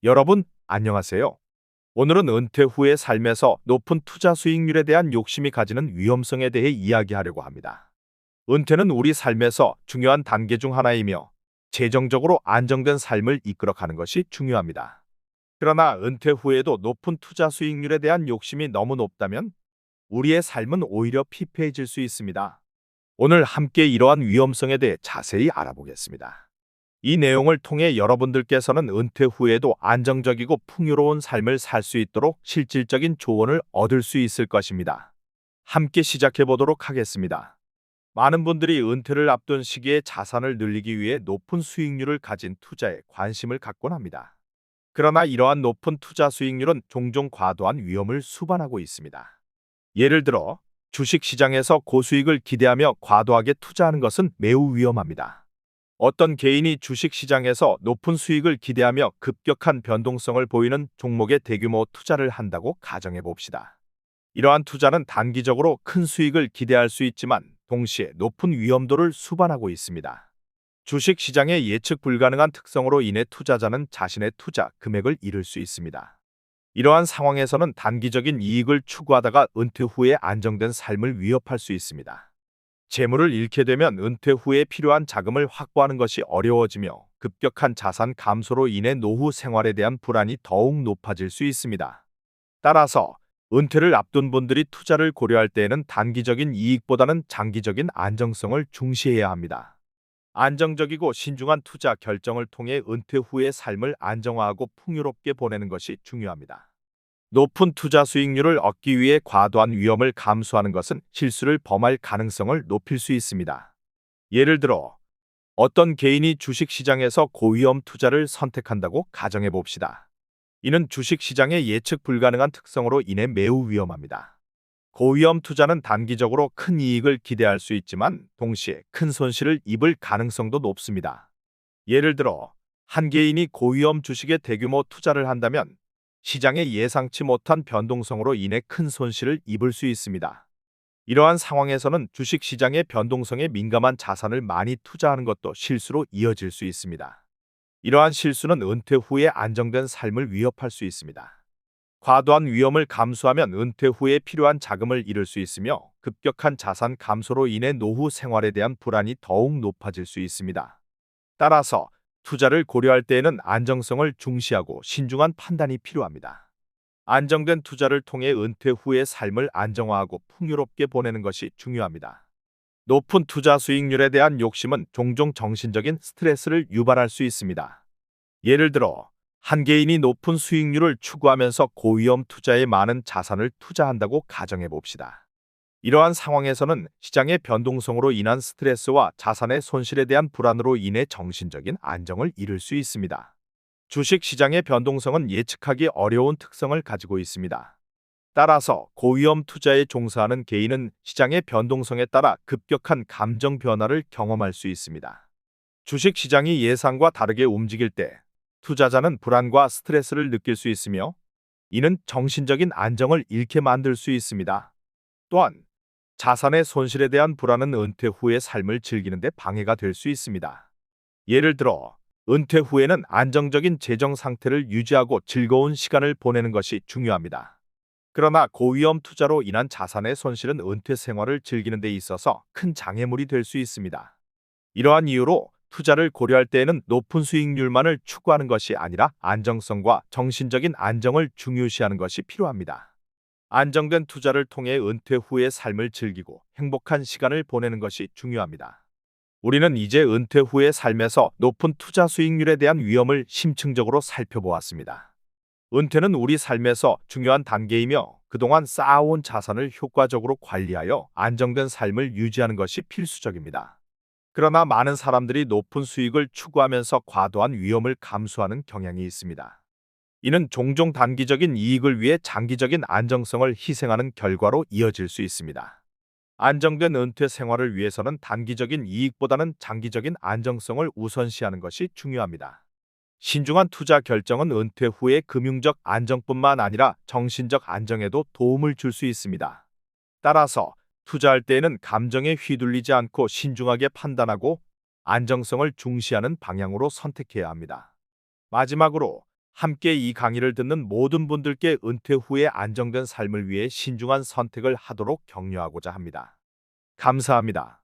여러분, 안녕하세요. 오늘은 은퇴 후의 삶에서 높은 투자 수익률에 대한 욕심이 가지는 위험성에 대해 이야기하려고 합니다. 은퇴는 우리 삶에서 중요한 단계 중 하나이며 재정적으로 안정된 삶을 이끌어가는 것이 중요합니다. 그러나 은퇴 후에도 높은 투자 수익률에 대한 욕심이 너무 높다면 우리의 삶은 오히려 피폐해질 수 있습니다. 오늘 함께 이러한 위험성에 대해 자세히 알아보겠습니다. 이 내용을 통해 여러분들께서는 은퇴 후에도 안정적이고 풍요로운 삶을 살 수 있도록 실질적인 조언을 얻을 수 있을 것입니다. 함께 시작해 보도록 하겠습니다. 많은 분들이 은퇴를 앞둔 시기에 자산을 늘리기 위해 높은 수익률을 가진 투자에 관심을 갖곤 합니다. 그러나 이러한 높은 투자 수익률은 종종 과도한 위험을 수반하고 있습니다. 예를 들어, 주식 시장에서 고수익을 기대하며 과도하게 투자하는 것은 매우 위험합니다. 어떤 개인이 주식 시장에서 높은 수익을 기대하며 급격한 변동성을 보이는 종목에 대규모 투자를 한다고 가정해 봅시다. 이러한 투자는 단기적으로 큰 수익을 기대할 수 있지만 동시에 높은 위험도를 수반하고 있습니다. 주식 시장의 예측 불가능한 특성으로 인해 투자자는 자신의 투자 금액을 잃을 수 있습니다. 이러한 상황에서는 단기적인 이익을 추구하다가 은퇴 후에 안정된 삶을 위협할 수 있습니다. 재물을 잃게 되면 은퇴 후에 필요한 자금을 확보하는 것이 어려워지며 급격한 자산 감소로 인해 노후 생활에 대한 불안이 더욱 높아질 수 있습니다. 따라서 은퇴를 앞둔 분들이 투자를 고려할 때에는 단기적인 이익보다는 장기적인 안정성을 중시해야 합니다. 안정적이고 신중한 투자 결정을 통해 은퇴 후의 삶을 안정화하고 풍요롭게 보내는 것이 중요합니다. 높은 투자 수익률을 얻기 위해 과도한 위험을 감수하는 것은 실수를 범할 가능성을 높일 수 있습니다. 예를 들어, 어떤 개인이 주식 시장에서 고위험 투자를 선택한다고 가정해 봅시다. 이는 주식 시장의 예측 불가능한 특성으로 인해 매우 위험합니다. 고위험 투자는 단기적으로 큰 이익을 기대할 수 있지만 동시에 큰 손실을 입을 가능성도 높습니다. 예를 들어, 한 개인이 고위험 주식에 대규모 투자를 한다면 시장의 예상치 못한 변동성으로 인해 큰 손실을 입을 수 있습니다. 이러한 상황에서는 주식 시장의 변동성에 민감한 자산을 많이 투자하는 것도 실수로 이어질 수 있습니다. 이러한 실수는 은퇴 후에 안정된 삶을 위협할 수 있습니다. 과도한 위험을 감수하면 은퇴 후에 필요한 자금을 잃을 수 있으며 급격한 자산 감소로 인해 노후 생활에 대한 불안이 더욱 높아질 수 있습니다. 따라서 투자를 고려할 때에는 안정성을 중시하고 신중한 판단이 필요합니다. 안정된 투자를 통해 은퇴 후의 삶을 안정화하고 풍요롭게 보내는 것이 중요합니다. 높은 투자 수익률에 대한 욕심은 종종 정신적인 스트레스를 유발할 수 있습니다. 예를 들어, 한 개인이 높은 수익률을 추구하면서 고위험 투자에 많은 자산을 투자한다고 가정해 봅시다. 이러한 상황에서는 시장의 변동성으로 인한 스트레스와 자산의 손실에 대한 불안으로 인해 정신적인 안정을 잃을 수 있습니다. 주식 시장의 변동성은 예측하기 어려운 특성을 가지고 있습니다. 따라서 고위험 투자에 종사하는 개인은 시장의 변동성에 따라 급격한 감정 변화를 경험할 수 있습니다. 주식 시장이 예상과 다르게 움직일 때 투자자는 불안과 스트레스를 느낄 수 있으며 이는 정신적인 안정을 잃게 만들 수 있습니다. 또한 자산의 손실에 대한 불안은 은퇴 후의 삶을 즐기는 데 방해가 될 수 있습니다. 예를 들어, 은퇴 후에는 안정적인 재정 상태를 유지하고 즐거운 시간을 보내는 것이 중요합니다. 그러나 고위험 투자로 인한 자산의 손실은 은퇴 생활을 즐기는 데 있어서 큰 장애물이 될 수 있습니다. 이러한 이유로 투자를 고려할 때에는 높은 수익률만을 추구하는 것이 아니라 안정성과 정신적인 안정을 중요시하는 것이 필요합니다. 안정된 투자를 통해 은퇴 후의 삶을 즐기고 행복한 시간을 보내는 것이 중요합니다. 우리는 이제 은퇴 후의 삶에서 높은 투자 수익률에 대한 위험을 심층적으로 살펴보았습니다. 은퇴는 우리 삶에서 중요한 단계이며 그동안 쌓아온 자산을 효과적으로 관리하여 안정된 삶을 유지하는 것이 필수적입니다. 그러나 많은 사람들이 높은 수익을 추구하면서 과도한 위험을 감수하는 경향이 있습니다. 이는 종종 단기적인 이익을 위해 장기적인 안정성을 희생하는 결과로 이어질 수 있습니다. 안정된 은퇴 생활을 위해서는 단기적인 이익보다는 장기적인 안정성을 우선시하는 것이 중요합니다. 신중한 투자 결정은 은퇴 후의 금융적 안정뿐만 아니라 정신적 안정에도 도움을 줄 수 있습니다. 따라서 투자할 때에는 감정에 휘둘리지 않고 신중하게 판단하고 안정성을 중시하는 방향으로 선택해야 합니다. 마지막으로 함께 이 강의를 듣는 모든 분들께 은퇴 후에 안정된 삶을 위해 신중한 선택을 하도록 격려하고자 합니다. 감사합니다.